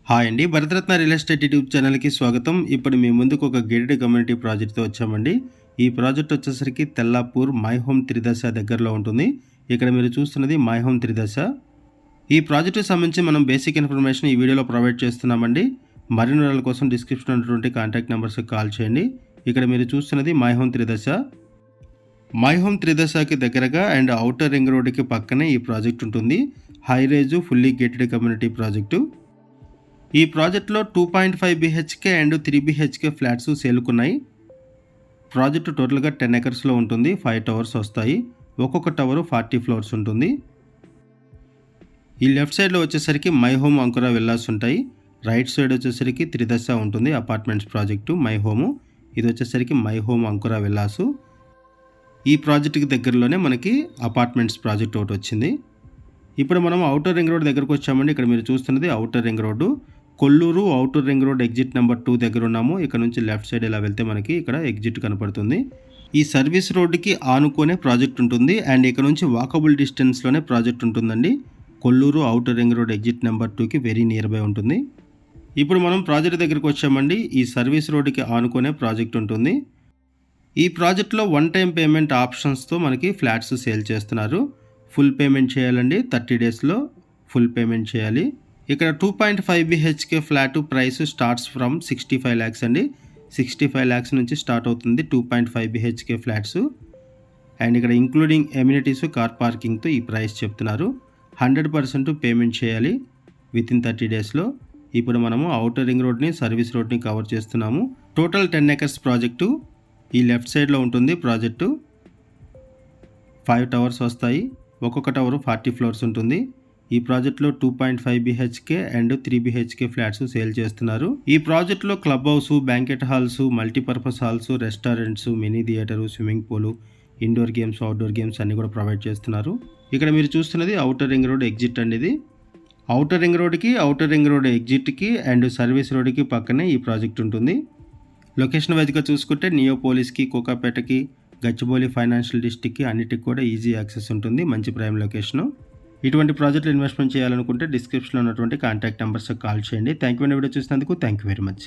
Hi అండి. Bharat Ratna real estate YouTube ఛానల్‌కి స్వాగతం. ఇప్పుడు మీ ముందుకు ఒక గేటెడ్ కమ్యూనిటీ ప్రాజెక్ట్‌తో వచ్చామండి. ఈ ప్రాజెక్ట్ వచ్చేసరికి తెల్లాపూర్ మై హోమ్ త్రిదశ దగ్గరలో ఉంటుంది. ఇక్కడ మీరు చూస్తున్నది మై హోమ్ త్రిదశ. ఈ ప్రాజెక్ట్‌కి సంబంధించి మనం బేసిక్ ఇన్ఫర్మేషన్ ఈ వీడియోలో ప్రొవైడ్ చేస్తున్నామండి. మరిన్ని వివరాల కోసం డిస్క్రిప్షన్‌లో ఉన్నటువంటి కాంటాక్ట్ నంబర్స్‌కి కాల్ చేయండి. ఇక్కడ మీరు చూస్తున్నది my home Tridasa. My home త్రిదశకి దగ్గరగా అండ్ ఔటర్ రింగ్ రోడ్డుకి పక్కనే ఈ ప్రాజెక్ట్ ఉంటుంది. High rise fully gated community project. ఈ ప్రాజెక్ట్లో 2.5 BHK అండ్ 3 BHK ఫ్లాట్స్ సేల్కున్నాయి. ప్రాజెక్టు టోటల్గా 10 ఎకర్స్లో ఉంటుంది. 5 టవర్స్ వస్తాయి. ఒక్కొక్క టవర్ 40 ఫ్లోర్స్ ఉంటుంది. ఈ లెఫ్ట్ సైడ్లో వచ్చేసరికి మై హోమ్ అంకుర విల్లాస్ ఉంటాయి. రైట్ సైడ్ వచ్చేసరికి త్రిదశ ఉంటుంది. Apartments project my home. ఇది వచ్చేసరికి మై హోమ్ అంకుర విల్లాసు. ఈ ప్రాజెక్టుకి దగ్గరలోనే మనకి అపార్ట్మెంట్స్ ప్రాజెక్ట్ ఒకటి వచ్చింది. ఇప్పుడు మనం ఔటర్ రింగ్ రోడ్ దగ్గరకు వచ్చామండి. ఇక్కడ మీరు చూస్తున్నది outer ring road. Kollur outer ring road exit number 2 దగ్గర ఉన్నాము. ఇక్కడ నుంచి లెఫ్ట్ సైడ్ ఇలా వెళ్తే మనకి ఇక్కడ ఎగ్జిట్ కనపడుతుంది. ఈ సర్వీస్ రోడ్డుకి ఆనుకునే ప్రాజెక్ట్ ఉంటుంది అండ్ ఇక్కడ నుంచి వాకబుల్ డిస్టెన్స్లోనే ప్రాజెక్ట్ ఉంటుందండి. Kollur outer ring road exit number 2కి వెరీ నియర్ బై ఉంటుంది. ఇప్పుడు మనం ప్రాజెక్ట్ దగ్గరికి వచ్చామండి. ఈ సర్వీస్ రోడ్డుకి ఆనుకునే ప్రాజెక్ట్ ఉంటుంది. ఈ ప్రాజెక్ట్లో వన్ టైం పేమెంట్ ఆప్షన్స్తో మనకి ఫ్లాట్స్ సేల్ చేస్తున్నారు. ఫుల్ పేమెంట్ చేయాలండి. 30 డేస్లో ఫుల్ పేమెంట్ చేయాలి. ఇక్కడ 2.5 BHK flat price starts from 65 lakhs అండి. 65 lakhs నుంచి స్టార్ట్ అవుతుంది 2.5 BHK ఫ్లాట్స్. అండ్ ఇక్కడ ఇంక్లూడింగ్ ఎమ్యూనిటీస్ కార్ పార్కింగ్తో ఈ ప్రైస్ చెప్తున్నారు. 100% పేమెంట్ చేయాలి వితిన్ 30 డేస్లో. ఇప్పుడు మనము ఔటర్ రింగ్ రోడ్ని సర్వీస్ రోడ్ని కవర్ చేస్తున్నాము. Total 10 acres project. ఈ లెఫ్ట్ సైడ్లో ఉంటుంది ప్రాజెక్టు. 5 టవర్స్ వస్తాయి. ఒక్కొక్క టవర్ 40 ఫ్లోర్స్ ఉంటుంది. ఈ ప్రాజెక్ట్లో 2.5 BHK and 3 BHK flats sale చేస్తున్నారు. ఈ ప్రాజెక్ట్లో club house, banquet halls, multipurpose halls, restaurants, mini theatre, swimming pool, indoor games, outdoor games అన్ని కూడా ప్రొవైడ్ చేస్తున్నారు. ఇక్కడ మీరు చూస్తున్నది ఔటర్ రింగ్ రోడ్ ఎగ్జిట్ అండి. ఇది ఔటర్ రింగ్ రోడ్కి, ఔటర్ రింగ్ రోడ్ ఎగ్జిట్కి అండ్ సర్వీస్ రోడ్కి పక్కనే ఈ ప్రాజెక్ట్ ఉంటుంది. లొకేషన్ వైజ్గా చూసుకుంటే నియోపోలిస్కి, కోకాపేటకి, గచ్చిబౌలి ఫైనాన్షియల్ డిస్ట్రిక్ట్కి అన్నిటికి కూడా ఈజీ యాక్సెస్ ఉంటుంది. మంచి ప్రైమ్ లొకేషను. ఇటువంటి ప్రాజెక్టులు ఇన్వెస్ట్మెంట్ చేయాలనుకుంటే డిస్క్రిప్షన్లో ఉన్నటువంటి కాంటాక్ట్ నెంబర్స్కి కాల్ చేయండి. థ్యాంక్ యూ అండి. వీడియో చూసినందుకు థ్యాంక్ యూ వెరీ మచ్.